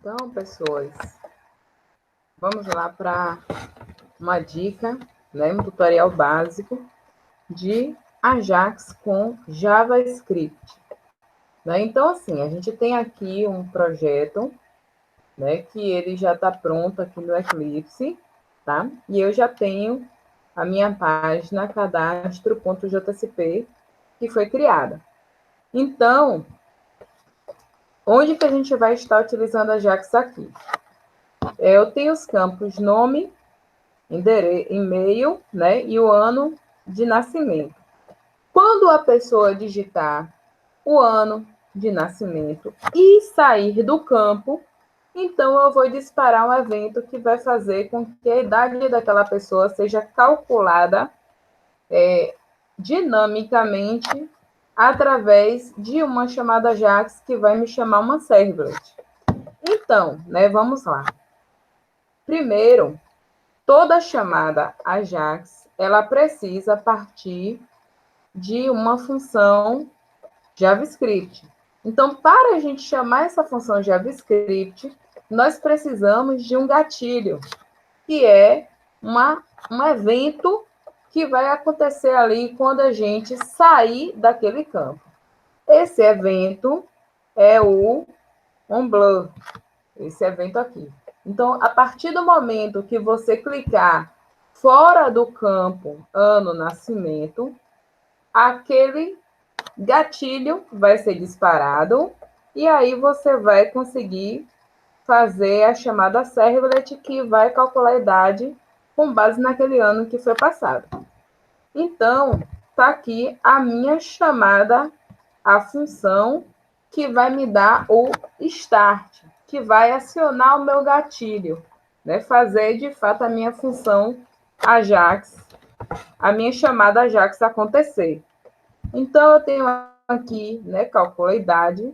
Então, pessoas, vamos lá para uma dica, né, um tutorial básico de Ajax com JavaScript. Né? Então, assim, a gente tem aqui um projeto, né, que ele já está pronto aqui no Eclipse, tá? E eu já tenho a minha página cadastro.jcp que foi criada. Então, onde que a gente vai estar utilizando a Ajax aqui? Eu tenho os campos nome, e-mail, né, e o ano de nascimento. Quando a pessoa digitar o ano de nascimento e sair do campo, então eu vou disparar um evento que vai fazer com que a idade daquela pessoa seja calculada dinamicamente através de uma chamada Ajax que vai me chamar uma servlet. Então, né, vamos lá. Primeiro, toda chamada Ajax, ela precisa partir de uma função JavaScript. Então, para a gente chamar essa função JavaScript, nós precisamos de um gatilho, que é um evento que vai acontecer ali quando a gente sair daquele campo. Esse evento é o onBlur, esse evento aqui. Então, a partir do momento que você clicar fora do campo ano nascimento, aquele gatilho vai ser disparado e aí você vai conseguir fazer a chamada servlet que vai calcular a idade com base naquele ano que foi passado. Então, está aqui a minha chamada, a função que vai me dar o start, que vai acionar o meu gatilho, né? Fazer, de fato, a minha função Ajax, a minha chamada Ajax acontecer. Então, eu tenho aqui, né, calcula a idade,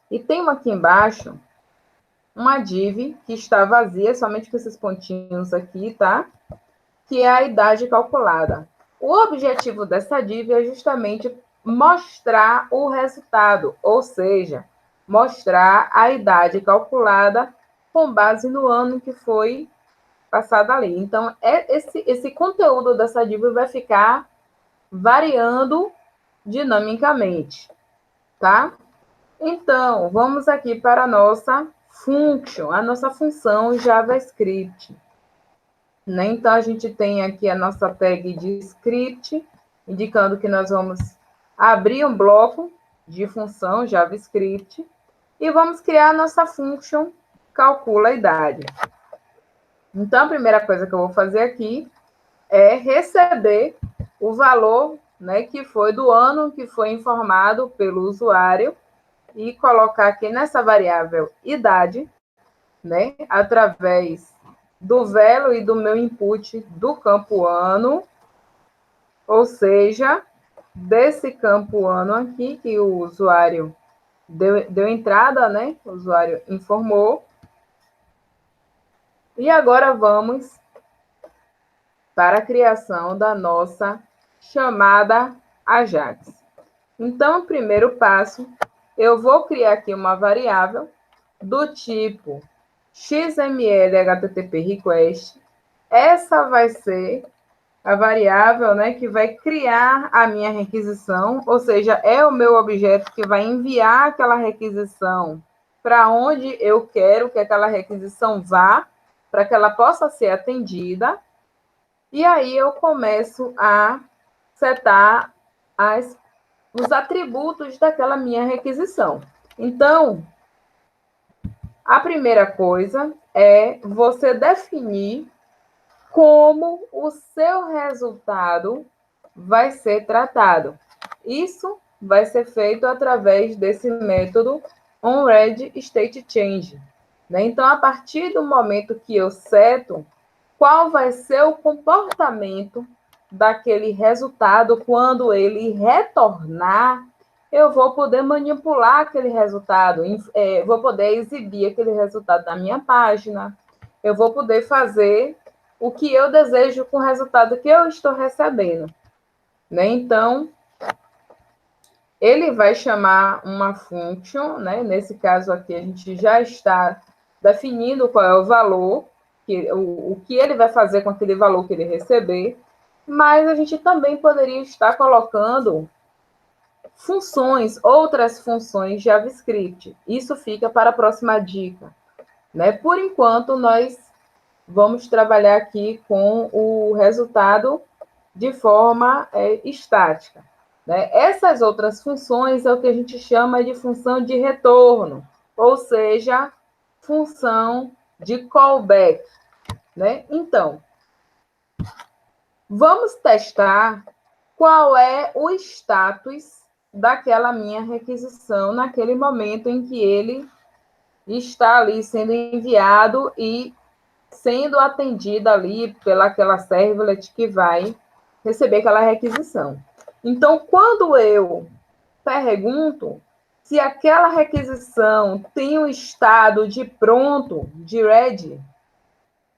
e tenho aqui embaixo uma div que está vazia, somente com esses pontinhos aqui, tá? Que é a idade calculada. O objetivo dessa div é justamente mostrar o resultado, ou seja, mostrar a idade calculada com base no ano que foi passado ali. Então, esse conteúdo dessa div vai ficar variando dinamicamente, tá? Então, vamos aqui para a nossa function, a nossa função JavaScript. Né? Então, a gente tem aqui a nossa tag de script, indicando que nós vamos abrir um bloco de função JavaScript e vamos criar a nossa function calcula a idade. Então, a primeira coisa que eu vou fazer aqui é receber o valor, né, que foi do ano que foi informado pelo usuário e colocar aqui nessa variável idade, né, através do value e do meu input do campo ano, ou seja, desse campo ano aqui que o usuário deu entrada, né, o usuário informou. E agora vamos para a criação da nossa chamada Ajax. Então, o primeiro passo, eu vou criar aqui uma variável do tipo XML HTTP request. Essa vai ser a variável, né, que vai criar a minha requisição, ou seja, é o meu objeto que vai enviar aquela requisição para onde eu quero que aquela requisição vá, para que ela possa ser atendida. E aí eu começo a setar os atributos daquela minha requisição. Então, a primeira coisa é você definir como o seu resultado vai ser tratado. Isso vai ser feito através desse método onReadStateChange. Né? Então, a partir do momento que eu seto qual vai ser o comportamento daquele resultado quando ele retornar, eu vou poder manipular aquele resultado, vou poder exibir aquele resultado na minha página, eu vou poder fazer o que eu desejo com o resultado que eu estou recebendo. Né? Então, ele vai chamar uma function, né? Nesse caso aqui, a gente já está definindo qual é o valor, o que ele vai fazer com aquele valor que ele receber, mas a gente também poderia estar colocando funções, outras funções JavaScript. Isso fica para a próxima dica, né? Por enquanto, nós vamos trabalhar aqui com o resultado de forma estática, né? Essas outras funções é o que a gente chama de função de retorno, ou seja, função de callback, né? Então, vamos testar qual é o status daquela minha requisição naquele momento em que ele está ali sendo enviado e sendo atendida ali pelaquela servlet que vai receber aquela requisição. Então, quando eu pergunto se aquela requisição tem um estado de pronto, de ready,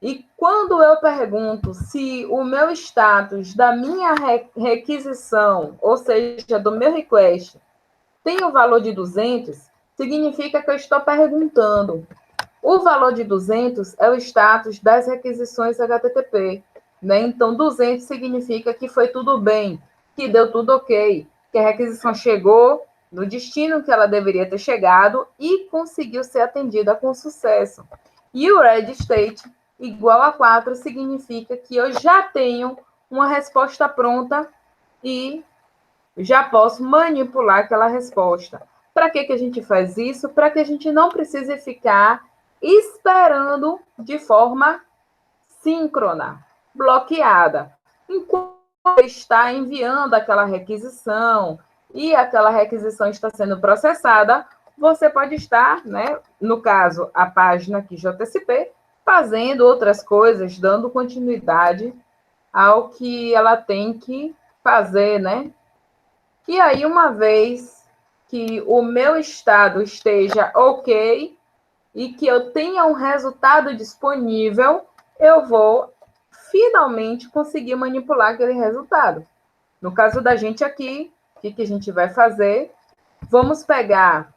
e quando eu pergunto se o meu status da minha requisição, ou seja, do meu request, tem o valor de 200, significa que eu estou perguntando. O valor de 200 é o status das requisições HTTP, né? Então, 200 significa que foi tudo bem, que deu tudo ok, que a requisição chegou no destino que ela deveria ter chegado e conseguiu ser atendida com sucesso. E o ready state igual a 4 significa que eu já tenho uma resposta pronta e já posso manipular aquela resposta. Para que a gente faz isso? Para que a gente não precise ficar esperando de forma síncrona, bloqueada. Enquanto está enviando aquela requisição e aquela requisição está sendo processada, você pode estar, né, no caso, a página aqui JSP, fazendo outras coisas, dando continuidade ao que ela tem que fazer, né? E aí, uma vez que o meu estado esteja ok e que eu tenha um resultado disponível, eu vou finalmente conseguir manipular aquele resultado. No caso da gente aqui, o que a gente vai fazer? Vamos pegar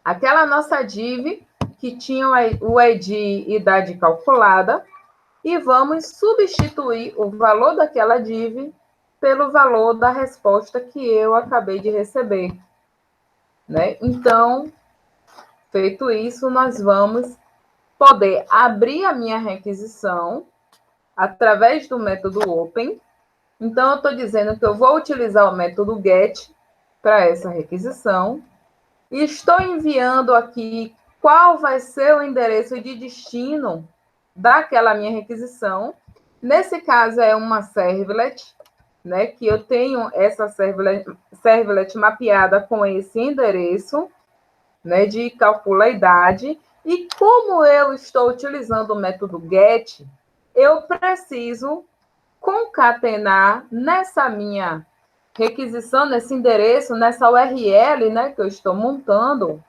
aquela nossa div que tinha o ID e idade calculada e vamos substituir o valor daquela div pelo valor da resposta que eu acabei de receber, né? Então, feito isso, nós vamos poder abrir a minha requisição através do método open. Então, eu estou dizendo que eu vou utilizar o método get para essa requisição e estou enviando aqui qual vai ser o endereço de destino daquela minha requisição. Nesse caso, é uma servlet, né, que eu tenho essa servlet mapeada com esse endereço, né, de calcula a idade. E como eu estou utilizando o método get, eu preciso concatenar nessa minha requisição, nesse endereço, nessa URL, né, que eu estou montando,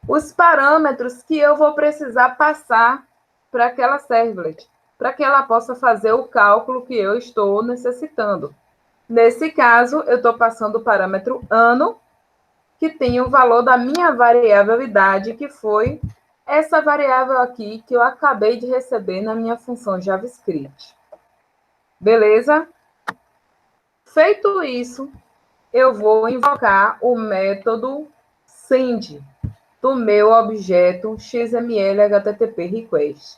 os parâmetros que eu vou precisar passar para aquela servlet, para que ela possa fazer o cálculo que eu estou necessitando. Nesse caso, eu estou passando o parâmetro ano, que tem o valor da minha variável idade, que foi essa variável aqui que eu acabei de receber na minha função JavaScript. Beleza? Feito isso, eu vou invocar o método send do meu objeto XML HTTP request.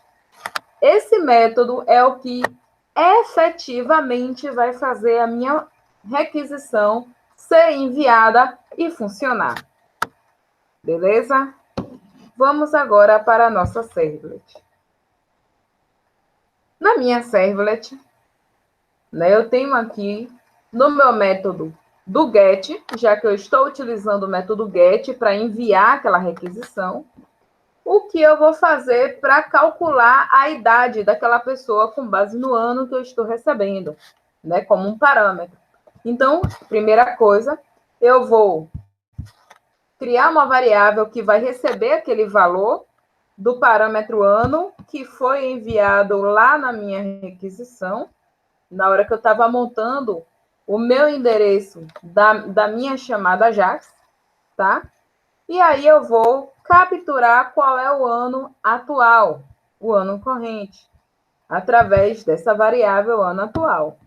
Esse método é o que efetivamente vai fazer a minha requisição ser enviada e funcionar. Beleza? Vamos agora para a nossa servlet. Na minha servlet, né, eu tenho aqui no meu método do get, já que eu estou utilizando o método get para enviar aquela requisição, o que eu vou fazer para calcular a idade daquela pessoa com base no ano que eu estou recebendo, né, como um parâmetro. Então, primeira coisa, eu vou criar uma variável que vai receber aquele valor do parâmetro ano que foi enviado lá na minha requisição, na hora que eu estava montando o meu endereço da minha chamada Ajax, tá? E aí eu vou capturar qual é o ano atual, o ano corrente, através dessa variável ano atual.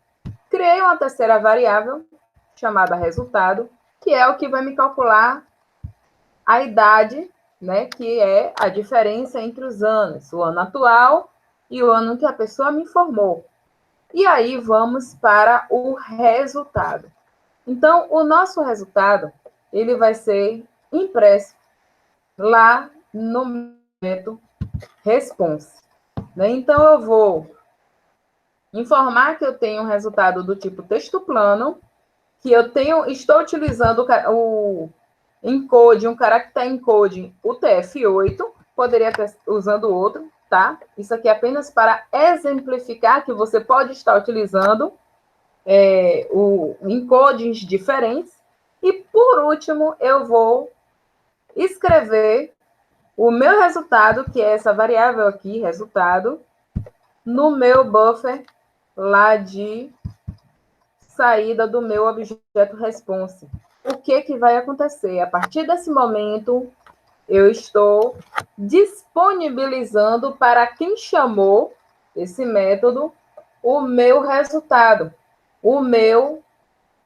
Criei uma terceira variável, chamada resultado, que é o que vai me calcular a idade, né, que é a diferença entre os anos, o ano atual e o ano que a pessoa me informou. E aí vamos para o resultado. Então, o nosso resultado, ele vai ser impresso lá no momento response. Né? Então, eu vou informar que eu tenho um resultado do tipo texto plano, que eu estou utilizando o encode, um character encoding UTF-8, poderia estar usando outro, tá? Isso aqui é apenas para exemplificar que você pode estar utilizando encodings diferentes. E, por último, eu vou escrever o meu resultado, que é essa variável aqui, resultado, no meu buffer lá de saída do meu objeto response. O que vai acontecer? A partir desse momento, eu estou disponibilizando para quem chamou esse método o meu resultado, o meu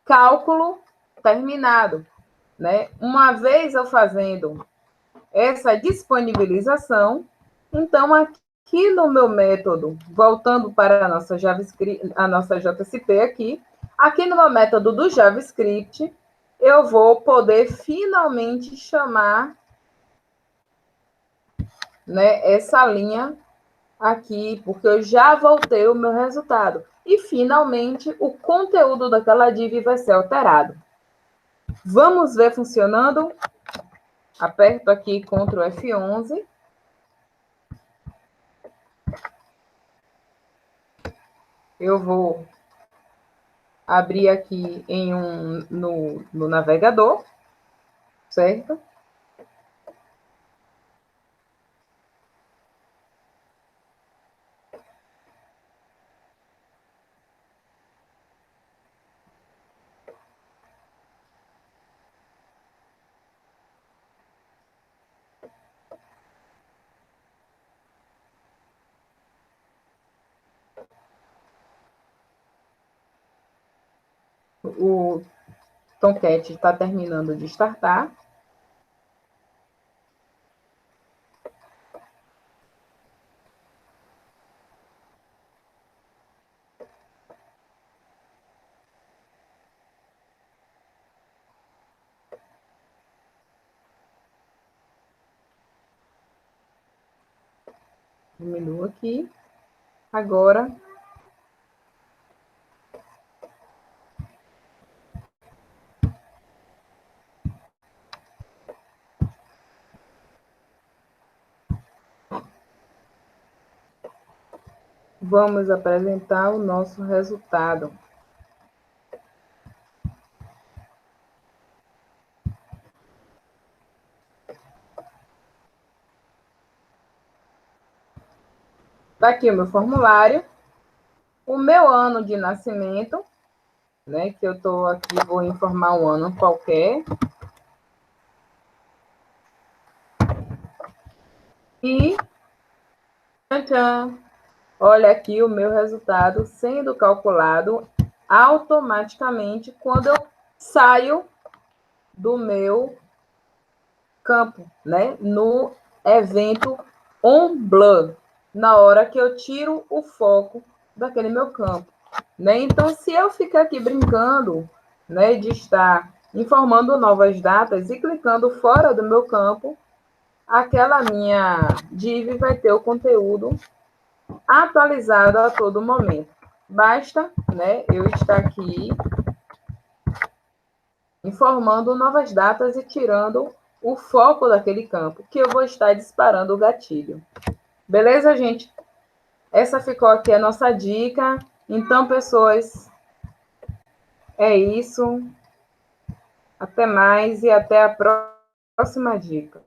cálculo terminado. Né? Uma vez eu fazendo essa disponibilização, então aqui no meu método, voltando para a nossa JavaScript, a nossa JCP aqui no meu método do JavaScript, eu vou poder finalmente chamar, né, essa linha aqui, porque eu já voltei o meu resultado. E, finalmente, o conteúdo daquela div vai ser alterado. Vamos ver funcionando? Aperto aqui Ctrl F11. Eu vou abrir aqui no navegador, certo? O Tomcat está terminando de startar. Diminuo aqui. Agora, vamos apresentar o nosso resultado. Está aqui o meu formulário, o meu ano de nascimento, né, que eu estou aqui, vou informar um ano qualquer. E, tchan, olha aqui o meu resultado sendo calculado automaticamente quando eu saio do meu campo, né? No evento onBlur, na hora que eu tiro o foco daquele meu campo, né? Então, se eu ficar aqui brincando, né, de estar informando novas datas e clicando fora do meu campo, aquela minha div vai ter o conteúdo atualizado a todo momento. Basta, né, eu estar aqui informando novas datas e tirando o foco daquele campo, que eu vou estar disparando o gatilho. Beleza, gente? Essa ficou aqui a nossa dica. Então, pessoas, é isso. Até mais e até a próxima dica.